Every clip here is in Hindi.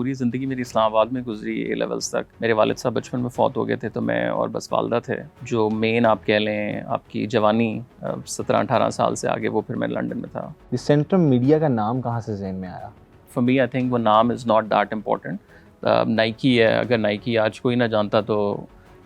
पूरी ज़िंदगी मेरी इस्लामाबाद में गुजरी ए लेवल्स तक। मेरे वालिद साहब बचपन में फ़ौत हो गए थे, तो मैं और बस वालदा थे। जो मेन आप कह लें आपकी जवानी 17-18 साल से आगे वो फिर मैं लंदन में था। सेंट्रम मीडिया का नाम कहाँ से ज़हन में आया? फॉर मी आई थिंक वो नाम is not that important. Nike है, अगर नाइकी आज कोई ना जानता तो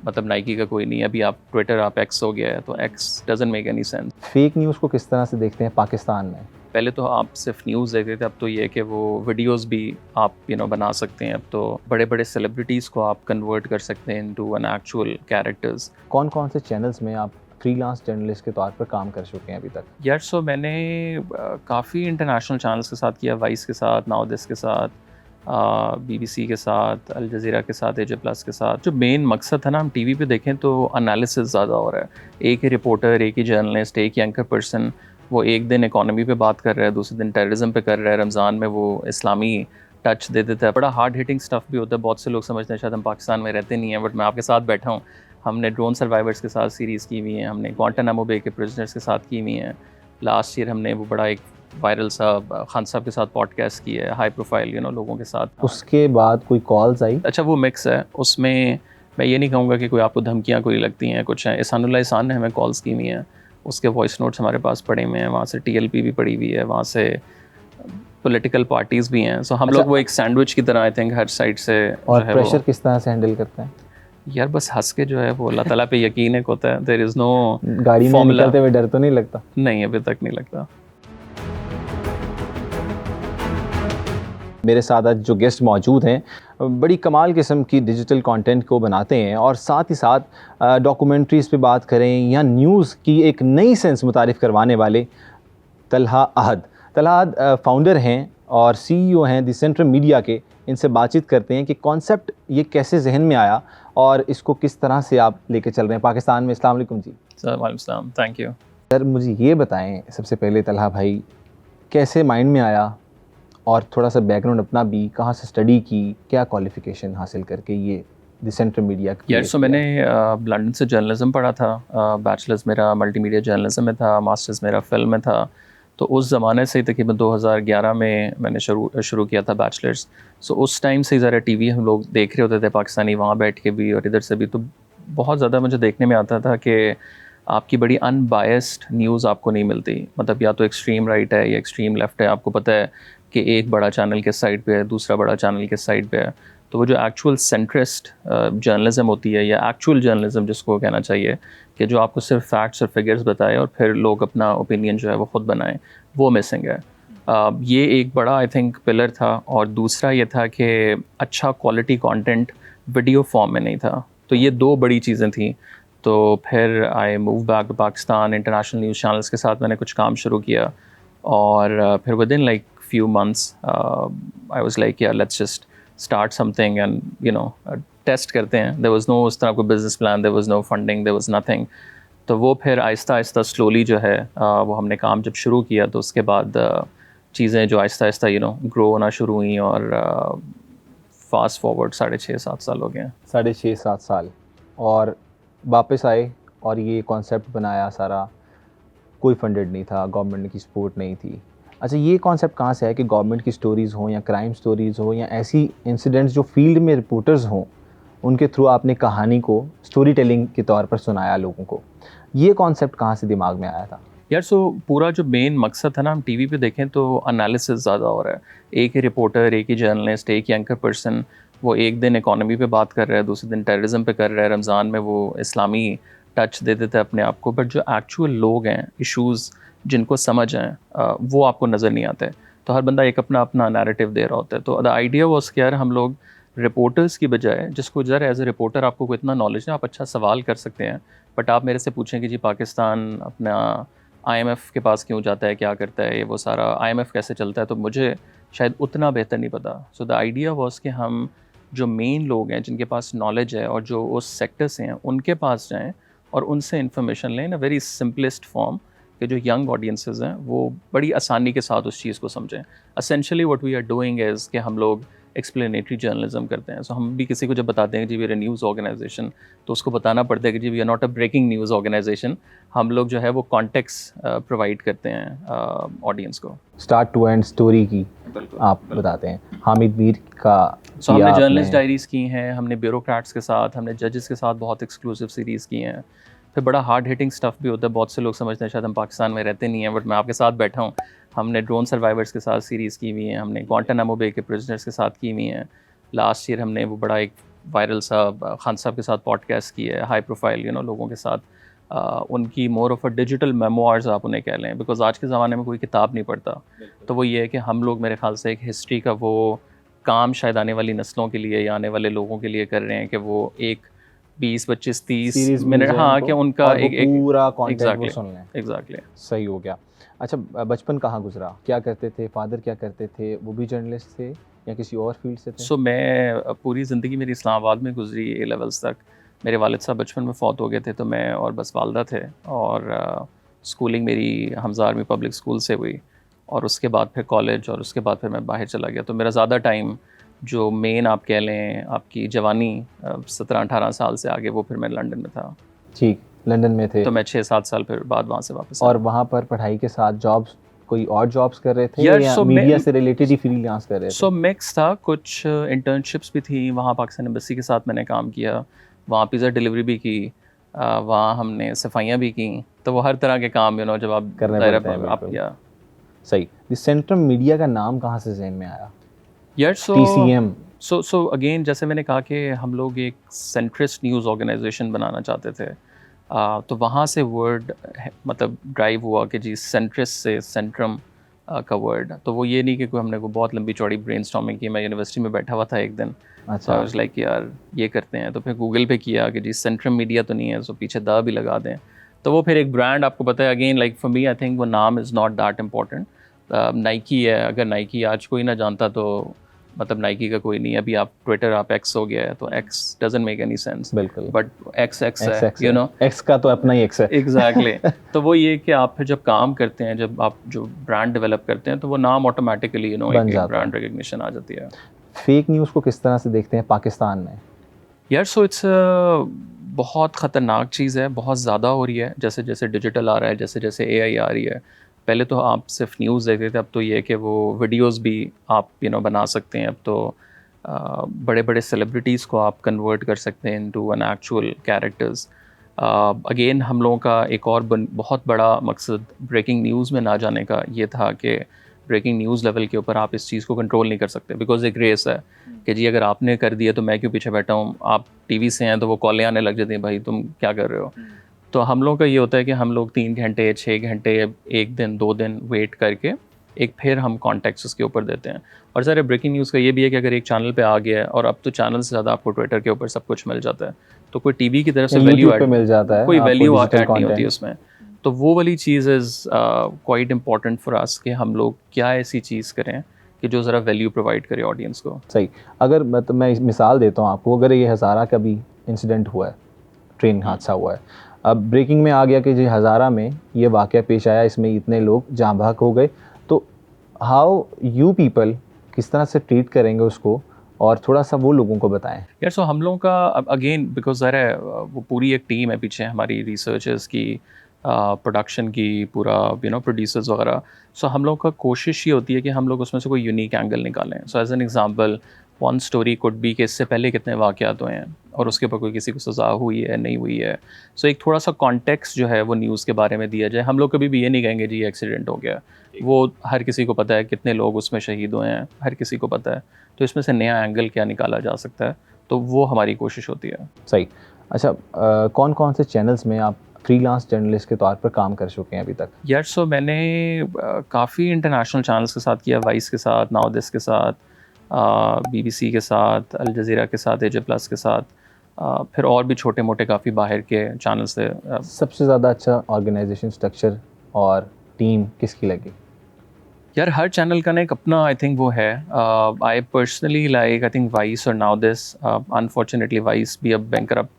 मतलब नाइकी का कोई नहीं है। अभी आप ट्विटर, आप एक्स हो गया है, तो x doesn't make any sense. Fake news को किस तरह से देखते हैं पाकिस्तान में? पहले तो आप सिर्फ न्यूज़ देखते थे, अब तो ये है कि वो वीडियोस भी आप बना सकते हैं। अब तो बड़े बड़े सेलिब्रिटीज़ को आप कन्वर्ट कर सकते हैं इनटू एन एक्चुअल कैरेक्टर्स। कौन कौन से चैनल्स में आप फ्रीलांस जर्नलिस्ट के तौर पर काम कर चुके हैं अभी तक? यार सो मैंने काफ़ी इंटरनेशनल चैनल्स के साथ किया, वाइस के साथ, नाउ दिस के साथ, BBC के साथ, अल जज़ीरा के साथ, AJ प्लस के साथ। जो मेन मकसद था ना, हम टीवी पे देखें तो एनालिसिस ज़्यादा हो रहा है। एक ही रिपोर्टर, एक ही जर्नलिस्ट, एक ही एंकर पर्सन, वो एक दिन इकोनॉमी पे बात कर रहा है, दूसरे दिन टेररिज्म पे कर रहा है, रमज़ान में वो इस्लामी टच दे देता है। बड़ा हार्ड हिटिंग स्टफ़ भी होता है। बहुत से लोग समझते हैं शायद हम पाकिस्तान में रहते नहीं हैं, बट मैं आपके साथ बैठा हूँ। हमने ड्रोन सर्वाइवर्स के साथ सीरीज़ की हुई है, हमने ग्वांटानामो बे के प्रिजनर्स के साथ की हुई हैं। लास्ट ईयर हमने वो बड़ा एक वायरल सा खान साहब के साथ पॉडकास्ट की है, हाई प्रोफाइल लोगों के साथ। उसके बाद कोई कॉल्स आई? अच्छा, वो मिक्स है। उसमें मैं ये नहीं कहूँगा कि कोई आपको धमकियाँ कोई लगती हैं, कुछ हैं। एहसानुल्लाह एहसान ने हमें कॉल्स की हुई हैं, उसके वॉइस नोट्स हमारे पास पड़े हुए हैं, वहाँ से TLP भी पड़ी हुई है, वहाँ से पॉलिटिकल पार्टीज़ भी हैं। सो हम लोग वो एक सैंडविच की तरह आई थिंक हर साइड से और प्रेशर किस तरह से हैंडल करते हैं? यार बस हंस के जो है वो अल्लाह ताला पे यकीन एक होता है। देयर इज़ नो गाड़ी में निकलते हुए डर तो नहीं लगता? नहीं, अभी तक नहीं लगता। मेरे साथ आज जो गेस्ट मौजूद हैं बड़ी कमाल किस्म की डिजिटल कंटेंट को बनाते हैं और साथ ही साथ डॉक्यूमेंट्रीज़ पे बात करें या न्यूज़ की एक नई सेंस मुतारिफ़ करवाने वाले तलहा अहद फाउंडर हैं और CEO हैं द सेंट्रम मीडिया के। इनसे बातचीत करते हैं कि कॉन्सेप्ट ये कैसे जहन में आया और इसको किस तरह से आप लेके चल रहे हैं पाकिस्तान में। अस्सलाम वालेकुम जी। वालेकुम सलाम, थैंक यू। सर मुझे ये बताएं सबसे पहले तलहा भाई, कैसे माइंड में आया और थोड़ा सा बैकग्राउंड अपना भी, कहाँ से स्टडी की, क्या क्वालिफ़िकेशन हासिल करके ये द सेंट्रम मीडिया? यार सो मैंने लंदन से जर्नलिज्म पढ़ा था। बैचलर्स मेरा मल्टीमीडिया जर्नलिज्म में था, मास्टर्स मेरा फिल्म में था। तो उस ज़माने से तकरीबन 2011 में मैंने शुरू किया था बैचलर्स। सो उस टाइम से ज़रा TV हम लोग देख रहे होते थे पाकिस्तानी, वहाँ बैठ के भी और इधर से भी। तो बहुत ज़्यादा मुझे देखने में आता था कि आपकी बड़ी अनबायस्ड न्यूज़ आपको नहीं मिलती। मतलब या तो एक्सट्रीम राइट है या एक्सट्रीम लेफ़्ट है। आपको पता है कि एक बड़ा चैनल किस साइड पे है, दूसरा बड़ा चैनल किस साइड पे है। तो वो जो एक्चुअल सेंट्रिस्ट जर्नलिज्म होती है, या एक्चुअल जर्नलिज्म जिसको कहना चाहिए, कि जो आपको सिर्फ फैक्ट्स और फिगर्स बताए और फिर लोग अपना ओपिनियन जो है वो ख़ुद बनाएं, वो मिसिंग है। ये एक बड़ा आई थिंक पिलर था। और दूसरा ये था कि अच्छा क्वालिटी कंटेंट वीडियो फॉर्म में नहीं था। तो ये दो बड़ी चीज़ें थी। तो फिर I move back to Pakistan. International news channels के साथ मैंने कुछ काम शुरू किया और फिर within like few months I was like yeah let's just start something and test करते हैं। there was no उस तरह कोई business plan, there was no funding, there was nothing। तो वो फिर आहिस्ता आहिस्ता स्लोली जो है वो हमने काम जब शुरू किया, तो उसके बाद चीज़ें जो आहिस्ता आहिस्ता ग्रो होना शुरू हुई और फास्ट फॉरवर्ड 6.5-7 साल हो गए हैं। 6.5-7 साल और वापस आए और ये कॉन्सेप्ट बनाया सारा। कोई फंडेड नहीं था, गवर्नमेंट की सपोर्ट नहीं थी। अच्छा, ये कॉन्सेप्ट कहाँ से है कि गवर्नमेंट की स्टोरीज़ हों या क्राइम स्टोरीज़ हो या ऐसी इंसिडेंट्स जो फील्ड में रिपोर्टर्स हों, उनके थ्रू आपने कहानी को स्टोरी टेलिंग के तौर पर सुनाया लोगों को? ये कॉन्सेप्ट कहाँ से दिमाग में आया था? यार सो पूरा जो मेन मकसद था ना, हम TV पे देखें तो एनालिसिस ज़्यादा हो रहा है। एक ही रिपोर्टर, एक ही जर्नलिस्ट, एक ही एंकर पर्सन, वो एक दिन इकोनॉमी पे बात कर रहा है, दूसरे दिन टेररिज्म पे कर रहा है, रमज़ान में वो इस्लामी टच दे देता है अपने आप को। बट जो एक्चुअल लोग हैं, इशूज़ जिनको समझ हैं, वो आपको नज़र नहीं आते। तो हर बंदा एक अपना अपना नैरेटिव दे रहा होता है। तो द आइडिया वॉज कि यार हम लोग रिपोर्टर्स की बजाय, जिसको ज़रा एज ए रिपोर्टर आपको कोई इतना नॉलेज नहीं, आप अच्छा सवाल कर सकते हैं, बट आप मेरे से पूछें कि जी पाकिस्तान अपना IMF के पास क्यों जाता है, क्या करता है, ये वो सारा IMF कैसे चलता है, तो मुझे शायद उतना बेहतर नहीं पता। सो द आइडिया वॉज कि हम जो मेन लोग हैं, जिनके पास नॉलेज है और जो उस सेक्टर से हैं, उनके पास जाएँ और उनसे इन्फॉर्मेशन लें इन अ वेरी सिंपलेस्ट फॉर्म, कि जो यंग ऑडियंसेस हैं वो बड़ी आसानी के साथ उस चीज़ को समझें। Essentially what we are doing is कि हम लोग एक्सप्लेनेटरी जर्नलिज्म करते हैं। सो हम भी किसी को जब बताते हैं कि जी we are a news organisation, तो उसको बताना पड़ता है कि जी we are not a breaking news organisation. हम लोग जो है वो कॉन्टेक्स्ट प्रोवाइड करते हैं ऑडियंस को। स्टार्ट टू एंड स्टोरी की आप बताते हैं। हामिद मीर का सो हमने किया जर्नलिस्ट आपने। डायरीज़ की हैं, हमने ब्यूरोक्रेट्स के साथ, हमने जजेस के साथ बहुत एक्सक्लूसिव सीरीज़ की हैं। फिर बड़ा हार्ड हिटिंग स्टफ़ भी होता है। बहुत से लोग समझते हैं शायद हम पाकिस्तान में रहते नहीं हैं, बट मैं आपके साथ बैठा हूँ। हमने ड्रोन सर्वाइवर्स के साथ सीरीज़ की हुई हैं, हमने ग्वांटानामो बे के प्रिजनर्स के साथ की हुई हैं। लास्ट ईयर हमने वो बड़ा एक वायरल सा खान साहब के साथ पॉडकास्ट की है, हाई प्रोफाइल लोगों के साथ। उनकी more of a digital memoirs आप उन्हें कह लें, बिकॉज आज के ज़माने में कोई किताब नहीं पढ़ता। तो वो ये है कि हम लोग मेरे ख्याल से एक हिस्ट्री का वो काम शायद आने वाली नस्लों के लिए या आने वाले लोगों के लिए कर रहे हैं कि वो एक 20, 25, 30 सीरीज मिनट, हाँ, कि उनका और वो एक पूरा कंटेंट वो एग्जैक्टली सुन लें। एग्जैक्टली। सही हो गया। अच्छा, बचपन कहाँ गुजरा, क्या करते थे, फादर क्या करते थे, वो भी जर्नलिस्ट थे या किसी और फील्ड से थे? सो मैं पूरी ज़िंदगी मेरी इस्लामाबाद में गुजरी ए लेवल्स तक। मेरे वालिद साहब बचपन में फ़ौत हो गए थे, तो मैं और बस वालदा थे। और स्कूलिंग मेरी हमज़ा आर्मी पब्लिक स्कूल से हुई, और उसके बाद फिर कॉलेज, और उसके बाद फिर मैं बाहर चला गया। तो मेरा ज़्यादा टाइम जो मेन आप कह लें आपकी जवानी 17-18 साल से आगे, वो फिर मैं लंदन में था। ठीक, लंदन में थे। तो मैं 6-7 साल फिर बाद वहाँ से वापस और आया। वहाँ पर पढ़ाई के साथ जॉब्स, कोई और जॉब्स कर रहे थे यार, या सो मीडिया मैं से रिलेटेड ही फ्रीलांस कर रहे थे? सो मिक्स था। कुछ इंटर्नशिप्स भी थी वहाँ, पाकिस्तान एम्बेसी के साथ मैंने काम किया, वहाँ पिज़्ज़ा डिलीवरी भी की, वहाँ हमने सफाइयाँ भी की। तो वो हर तरह के काम जब आप करने दायरा पड़ते हैं, आप बिल्कुल। या सही। द सेंट्रम मीडिया का नाम कहाँ से ज़हन में आया? यार, TCM। सो अगेन, जैसे मैंने कहा कि हम लोग एक सेंट्रिस्ट न्यूज़ ऑर्गेनाइजेशन बनाना चाहते थे। तो वहाँ से वर्ड मतलब ड्राइव हुआ कि जी सेंट्रिस्ट से सेंट्रम का वर्ड। तो वो ये नहीं कि कोई हमने को बहुत लंबी चौड़ी ब्रेनस्टॉर्मिंग की। मैं यूनिवर्सिटी में बैठा हुआ था एक दिन, तो अच्छा। आई वाज लाइक यार ये करते हैं। तो फिर गूगल पे किया कि जी सेंट्रम मीडिया तो नहीं है, सो पीछे द भी लगा दें। तो वो फिर एक ब्रांड, आपको पता है, again like for me I think वो नाम is not that important. Nike है, अगर नाइकी आज कोई ना जानता तो मतलब नाइकी का कोई नहीं है। अभी आप ट्विटर, आप एक्स हो गया है, तो x doesn't make any sense, बिल्कुल। बट एक्स एक्स है, एक्स का तो अपना ही एक्स है। एग्जैक्टली। तो वो ये कि आप फिर जब काम करते हैं, जब आप जो ब्रांड डेवलप करते हैं, तो वो नाम ऑटोमेटिकली बन एक जाता ब्रांड रिकग्निशन आ जाती है। फेक न्यूज़ को किस तरह से देखते हैं पाकिस्तान में? यार, सो इट्स बहुत ख़तरनाक चीज़ है, बहुत ज़्यादा हो रही है। जैसे जैसे डिजिटल आ रहा है, जैसे जैसे AI आ रही है। पहले तो आप सिर्फ न्यूज़ देखते थे, अब तो ये है कि वो वीडियोस भी आप बना सकते हैं। अब तो बड़े बड़े सेलिब्रिटीज़ को आप कन्वर्ट कर सकते हैं into an actual characters. Again हम लोगों का एक और बहुत बड़ा मकसद ब्रेकिंग न्यूज़ में ना जाने का ये था कि ब्रेकिंग न्यूज़ लेवल के ऊपर आप इस चीज़ को कंट्रोल नहीं कर सकते, बिकॉज एक रेस है कि जी अगर आपने कर दिया तो मैं क्यों पीछे बैठा हूँ। आप टीवी से हैं तो वो कॉलें आने लग जाती हैं, भाई तुम क्या कर रहे हो। तो हम लोग का ये होता है कि हम लोग 3 घंटे, 6 घंटे, 1 दिन, 2 दिन वेट करके एक फिर हम कॉन्टेक्स्ट उसके ऊपर देते हैं। और सर ब्रेकिंग न्यूज़ का ये भी है कि अगर एक चैनल पे आ गया है, और अब तो चैनल से ज़्यादा आपको ट्विटर के ऊपर सब कुछ मिल जाता है, तो कोई टीवी की तरफ से वैल्यू YouTube पे मिल जाता है कोई आपको वैल्यू डिजिटल ऐड नहीं होती कंटेंट। उसमें। तो वो वाली चीज़ is quite important for us कि हम लोग क्या ऐसी चीज़ करें कि जो ज़रा वैल्यू प्रोवाइड करे ऑडियंस को। सही। अगर मैं मिसाल देता हूँ आपको, अगर ये हज़ारा का भी इंसिडेंट हुआ है, ट्रेन हादसा हुआ है, अब ब्रेकिंग में आ गया कि जी हज़ारा में ये वाक़या पेश आया, इसमें इतने लोग जाँ बहक हो गए, तो हाउ यू पीपल किस तरह से ट्रीट करेंगे उसको, और थोड़ा सा वो लोगों को बताएं। यार, सो हम लोगों का अगेन बिकॉज ज़रा वो पूरी एक टीम है पीछे हमारी, रिसर्चर्स की, प्रोडक्शन की, पूरा प्रोड्यूसर्स वगैरह। सो हम लोग का कोशिश ये होती है कि हम लोग उसमें से कोई यूनिक एंगल निकालें। So as an example, one story could be कि इससे पहले कितने वाक़यात हुए हैं और उसके ऊपर कोई किसी को सज़ा हुई है नहीं हुई है। सो एक थोड़ा सा कॉन्टेक्स्ट जो है वो न्यूज़ के बारे में दिया जाए। हम लोग कभी भी ये नहीं कहेंगे जी एक्सीडेंट हो गया, वो हर किसी को पता है, कितने लोग उसमें शहीद हुए हैं हर किसी को पता है। तो इसमें से नया एंगल क्या निकाला जा सकता है, तो वो हमारी कोशिश होती है। सही। अच्छा, कौन कौन से चैनल्स में आप फ्रीलांस जर्नलिस्ट के तौर पर काम कर चुके हैं अभी तक? यार, सो मैंने काफ़ी इंटरनेशनल चैनल्स के साथ किया, वाइस के साथ, नाउ दिस के साथ, BBC के साथ, अल जज़ीरा के साथ, AJ प्लस के साथ, फिर और भी छोटे मोटे काफ़ी बाहर के चैनल्स थे। सबसे ज़्यादा अच्छा ऑर्गेनाइजेशन स्ट्रक्चर और टीम किसकी लगी? यार, हर चैनल का ना एक अपना आई थिंक वो है। I personally like I think vice और नाउ दिस। अनफॉर्चुनेटली वाइस भी अब बैंकरप्ट।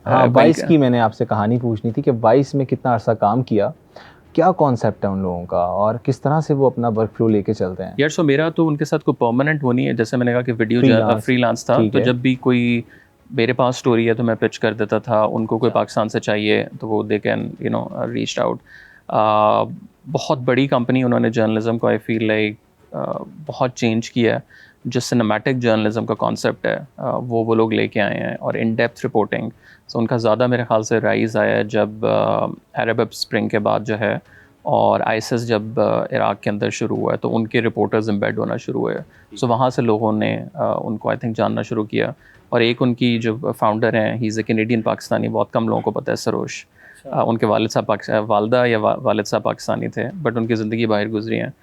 हाँ, वाइस की मैंने आपसे कहानी पूछनी थी कि वाइस में कितना अर्सा काम किया, क्या कॉन्सेप्ट है उन लोगों का और किस तरह से वो अपना वर्क फ्लो लेके चलते हैं? यार सो मेरा तो उनके साथ कोई परमानेंट वो नहीं है, जैसे मैंने कहा कि वीडियो फ्रीलांस था, ठीक तो है। जब भी कोई मेरे पास स्टोरी है तो मैं पिच कर देता था, उनको कोई पाकिस्तान से चाहिए तो वो दे कैन रीच आउट। बहुत बड़ी कंपनी उन्होंने जर्नलिज्म को आई फील लाइक बहुत चेंज किया है। जो सिनेमैटिक जर्नलिज्म का कॉन्सेप्ट है वो लोग लेके आए हैं, और इन डेप्थ रिपोर्टिंग, सो उनका ज़्यादा मेरे ख्याल से राइज़ आया है जब अरब स्प्रिंग के बाद जो है, और आईएसएस जब इराक़ के अंदर शुरू हुआ है तो उनके रिपोर्टर्स एम्बेड होना शुरू हुए। सो वहाँ से लोगों ने उनको आई थिंक जानना शुरू किया। और एक उनकी जो फाउंडर हैं, he is a Canadian Pakistani, बहुत कम लोगों को पता है, सरोश। उनके वालिद साहब वालदा या वालिद साहब पाकिस्तानी थे, बट उनकी ज़िंदगी बाहर गुजरी है।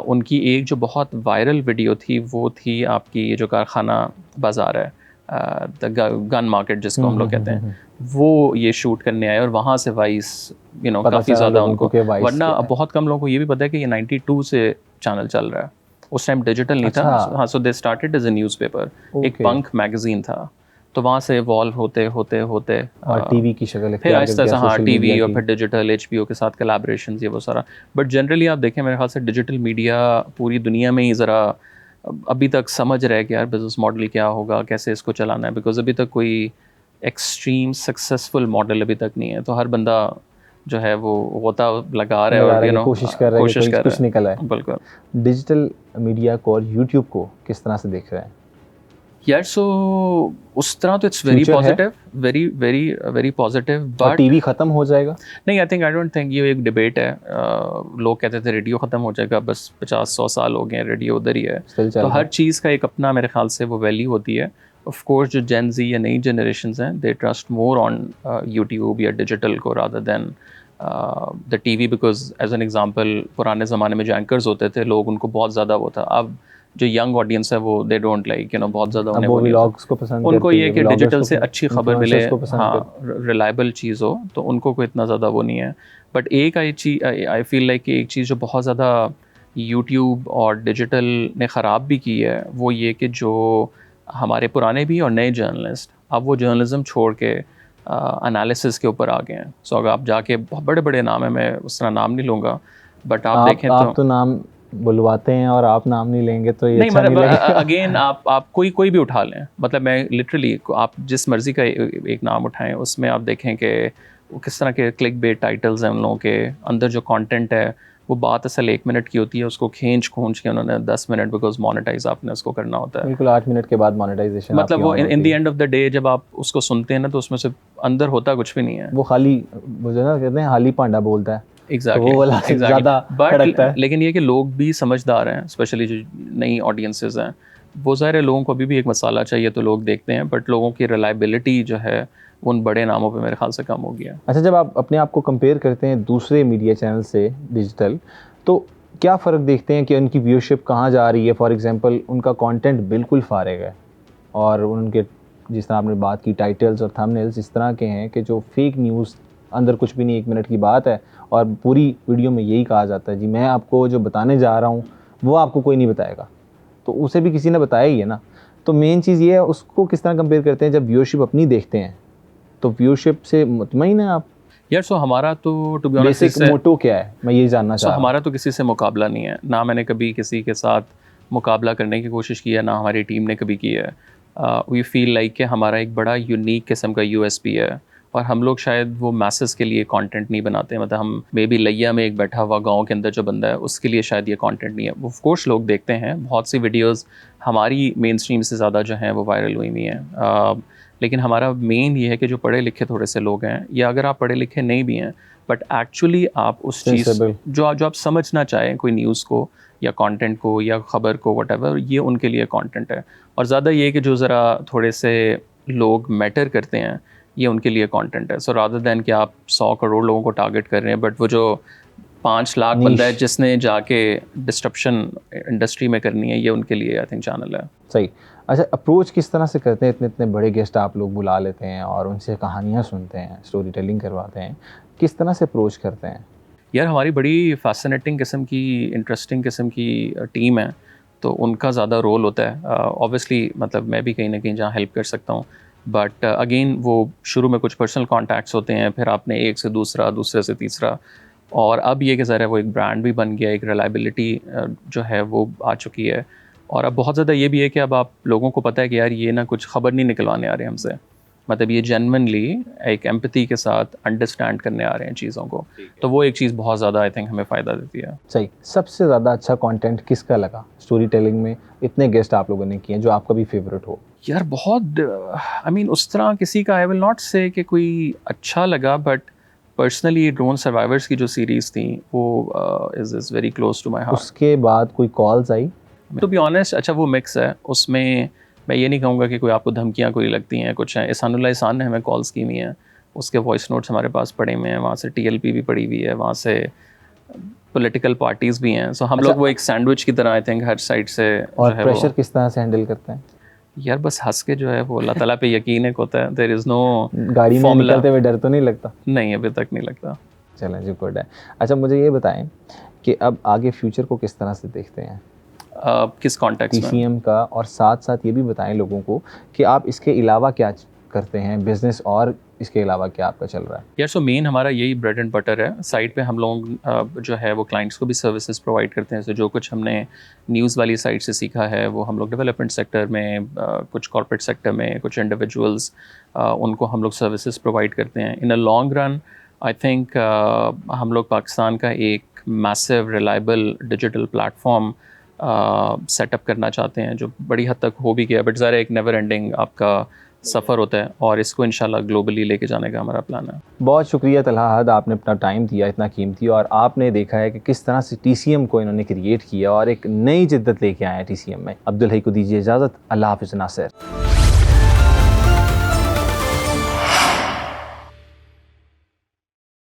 उनकी एक जो बहुत वायरल वीडियो थी वो थी आपकी ये जो कारखाना बाज़ार है, द गन मार्केट जिसको हम लोग कहते हैं, वो ये शूट करने आए, और वहाँ से वाइस काफ़ी ज़्यादा उनको, वरना बहुत कम लोगों को ये भी पता है कि ये 92 से चैनल चल रहा है। उस टाइम डिजिटल नहीं था। हाँ, so they started as a newspaper, एक पंक मैगज़ीन था, तो वहाँ से इवॉल्व होते होते होते और टीवी की शक्ल, फिर आहिस्ता से हाँ टीवी, और फिर डिजिटल, एचबीओ के साथ कोलैबोरेशंस, ये वो सारा। बट जनरली आप देखें मेरे ख्याल से डिजिटल मीडिया पूरी दुनिया में ही ज़रा अभी तक समझ रहे कि यार बिजनेस मॉडल क्या होगा, कैसे इसको चलाना है, बिकॉज अभी तक कोई एक्सट्रीम सक्सेसफुल मॉडल अभी तक नहीं है। तो हर बंदा जो है वो होता लगा रहा है, और कोशिश कर रहा है, कुछ निकला है। बिल्कुल। डिजिटल मीडिया को और यूट्यूब को किस तरह से देख रहे हैं यार? सो उस तरह तो it's very positive, very very very positive, but TV खत्म हो जाएगा? नहीं, आई डोंट थिंक। ये एक डिबेट है। लोग कहते थे रेडियो ख़त्म हो जाएगा, बस 50-100 साल हो गए हैं, रेडियो उधर ही है। तो हर चीज़ का एक अपना मेरे ख्याल से वो वैल्यू होती है। ऑफ कोर्स जो जेन ज़ी या नई जनरेशन्स हैं, they trust more on YouTube या डिजिटल को rather than the TV, because as an example पुराने ज़माने में जो एंकर्स होते थे, लोग उनको बहुत ज़्यादा वो था। अब जो यंग ऑडियंस है वो दे डोंट लाइक बहुत ज़्यादा उन्हें वो व्लॉग्स को पसंद, उनको ये कि डिजिटल से अच्छी खबर मिले, हाँ, रिलायबल चीज़ हो, तो उनको कोई इतना ज़्यादा वो नहीं है। बट एक आई फील लाइक कि एक चीज़ जो बहुत ज़्यादा यूट्यूब और डिजिटल ने ख़राब भी की है, वो ये कि जो हमारे पुराने भी और नए जर्नलिस्ट अब वो जर्नलिज्म छोड़ के एनालिसिस के ऊपर आ गए हैं। सो अगर आप जाके, बहुत बड़े बड़े नाम है, मैं उस तरह नाम नहीं लूँगा, बट आप देखें तो नाम बुलवाते हैं और आप नाम नहीं लेंगे तो ये नहीं, अच्छा मतलब नहीं अगेन आप कोई भी उठा लें, मतलब मैं लिटरली आप जिस मर्जी का एक नाम उठाएं, उसमें आप देखें कि वो किस तरह के क्लिक बेट टाइटल्स हैं उन लोगों के अंदर। जो कंटेंट है वो बात असल 1 मिनट की होती है, उसको खींच के उन्होंने 10 मिनट, बिकॉज मोनेटाइज आपने उसको करना होता है। बिल्कुल 8 मिनट के बाद मोनेटाइजेशन, मतलब वो in the end of the day जब आप उसको सुनते हैं ना, तो उसमें से अंदर होता कुछ भी नहीं है, वो खाली मुझे ना कहते हैं हाली पांडा बोलता है। एग्जैक्टली, वो वाला ज़्यादा खड़कता है। लेकिन ये कि लोग भी समझदार हैं, स्पेशली जो नई ऑडियंसेस हैं, वो ज़ाहिर है लोगों को अभी भी एक मसाला चाहिए तो लोग देखते हैं, बट लोगों की रिलायबिलिटी जो है उन बड़े नामों पे मेरे ख्याल से कम हो गया। अच्छा, जब आप अपने आप को कंपेयर करते हैं दूसरे मीडिया चैनल से डिजिटल, तो क्या फ़र्क देखते हैं कि उनकी व्यूअरशिप कहाँ जा रही है? फॉर एग्जांपल उनका कंटेंट बिल्कुल फारिग है, और उनके जिस तरह आपने बात की टाइटल्स और थंबनेल्स इस तरह के हैं कि जो फेक न्यूज़, अंदर कुछ भी नहीं, 1 मिनट की बात है और पूरी वीडियो में यही कहा जाता है जी मैं आपको जो बताने जा रहा हूँ वो आपको कोई नहीं बताएगा, तो उसे भी किसी ने बताया ही है ना। तो मेन चीज़ ये है, उसको किस तरह कंपेयर करते हैं जब व्यूअरशिप अपनी देखते हैं, तो व्यूअरशिप से मुतमईन है आप? यार सो हमारा तो टू बी ऑनेस्ट, बेसिक मोटो क्या है, मैं ये जानना चाह रहा हूँ। हमारा तो किसी से मुकाबला नहीं है, ना मैंने कभी किसी के साथ मुकाबला करने की कोशिश की है, ना हमारी टीम ने कभी की है। वी फील लाइक कि हमारा एक बड़ा यूनिक किस्म का यूएसपी है, और हम लोग शायद वो मैसेस के लिए कंटेंट नहीं बनाते। मतलब हम मे बी लैया में एक बैठा हुआ गांव के अंदर जो बंदा है, उसके लिए शायद ये कंटेंट नहीं है। ऑफ कोर्स लोग देखते हैं, बहुत सी वीडियोस हमारी मेन स्ट्रीम से ज़्यादा जो हैं वो वायरल हुई हुई हैं, लेकिन हमारा मेन ये है कि जो पढ़े लिखे थोड़े से लोग हैं, या अगर आप पढ़े लिखे नहीं भी हैं, बट एक्चुअली आप उस चीज़ जो आप समझना चाहें, कोई न्यूज़ को या कंटेंट को या ख़बर को, व्हाटएवर, ये उनके लिए कंटेंट है। और ज़्यादा ये कि जो ज़रा थोड़े से लोग मैटर करते हैं, ये उनके लिए कंटेंट है। सो रादर दैन कि आप 100 करोड़ लोगों को टारगेट कर रहे हैं, बट वो जो 5 लाख बंदा है जिसने जाके डिस्ट्रप्शन इंडस्ट्री में करनी है, ये उनके लिए आई थिंक चैनल है। सही। अच्छा, अप्रोच किस तरह से करते हैं? इतने बड़े गेस्ट आप लोग बुला लेते हैं और उनसे कहानियाँ सुनते हैं, स्टोरी टेलिंग करवाते हैं, किस तरह से अप्रोच करते हैं? यार हमारी बड़ी फैसिनेटिंग किस्म की, इंटरेस्टिंग किस्म की टीम है, तो उनका ज़्यादा रोल होता है। ऑब्वियसली मतलब मैं भी कहीं ना कहीं जहाँ हेल्प कर सकता हूँ, बट अगेन वो शुरू में कुछ पर्सनल कॉन्टैक्ट्स होते हैं, फिर आपने एक से दूसरा, दूसरे से तीसरा, और अब ये कि ज़रा वो एक ब्रांड भी बन गया, एक रिलायबिलिटी जो है वो आ चुकी है। और अब बहुत ज़्यादा ये भी है कि अब आप लोगों को पता है कि यार ये ना कुछ ख़बर नहीं निकलवाने आ रहे हमसे, मतलब ये जेन्युइनली एक एम्पैथी के साथ अंडरस्टैंड करने आ रहे हैं चीज़ों को। तो वो एक चीज़ बहुत ज़्यादा आई थिंक हमें फ़ायदा देती है। सही। सबसे ज़्यादा अच्छा कंटेंट किसका लगा स्टोरी टेलिंग में? इतने गेस्ट आप लोगों ने किए जो आपका भी फेवरेट हो। यार बहुत आई मीन उस तरह किसी का आई विल नॉट से कि कोई अच्छा लगा, बट पर्सनली ड्रोन सर्वाइवर्स की जो सीरीज़ थी वो is very close to my heart. उसके बाद कोई कॉल्स आई? टू बी ऑनेस्ट, अच्छा वो मिक्स है उसमें। मैं ये नहीं कहूँगा कि कोई आपको धमकियाँ कोई लगती हैं, कुछ हैं। एहसानुल्लाह एहसान ने हमें कॉल्स की हुई हैं, उसके वॉइस नोट्स हमारे पास पड़े हुए हैं, वहाँ से TLP भी पड़ी हुई है, वहाँ से पॉलिटिकल पार्टीज़ भी हैं। सो हम लोग वो एक सैंडविच की तरह आई थिंक हर साइड से और जो है प्रेशर वो, किस तरह से हैंडल करते हैं? यार बस हंस के जो है वो अल्लाह ताला पे यकीन एक होता है। देयर इज़ नो गाड़ी में फॉर्मूला। निकलते हुए डर तो नहीं लगता? नहीं, अभी तक नहीं लगता। चलें जी, गुड है। अच्छा मुझे ये बताएं कि अब आगे फ्यूचर को किस तरह से देखते हैं किस कॉन्टेक्स्ट में? TCM का, और साथ साथ ये भी बताएं लोगों को कि आप इसके अलावा क्या करते हैं बिजनेस, और इसके अलावा क्या आपका चल रहा है? यार सो मेन हमारा यही ब्रेड एंड बटर है। साइड पे हम लोग जो है वो क्लाइंट्स को भी सर्विसेज प्रोवाइड करते हैं। तो जो कुछ हमने न्यूज़ वाली साइड से सीखा है वो हम लोग डेवलपमेंट सेक्टर में, कुछ कॉर्पोरेट सेक्टर में, कुछ इंडिविजुअल्स उनको हम लोग सर्विसेज प्रोवाइड करते हैं। In a long run I think हम लोग पाकिस्तान का एक massive reliable digital platform setup करना चाहते हैं, जो बड़ी हद तक हो भी गया, बट ज़रा एक नेवर एंडिंग आपका सफ़र होता है, और इसको इंशाल्लाह ग्लोबली लेके जाने का हमारा प्लान है। बहुत शुक्रिया तलहा हद, आपने अपना टाइम दिया इतना कीमती, और आपने देखा है कि किस तरह से TCM को इन्होंने क्रिएट किया और एक नई जिद्दत लेके आए हैं TCM में। अब्दुल हई को दीजिए इजाज़त। अल्लाह हाफ़िज़ नासिर।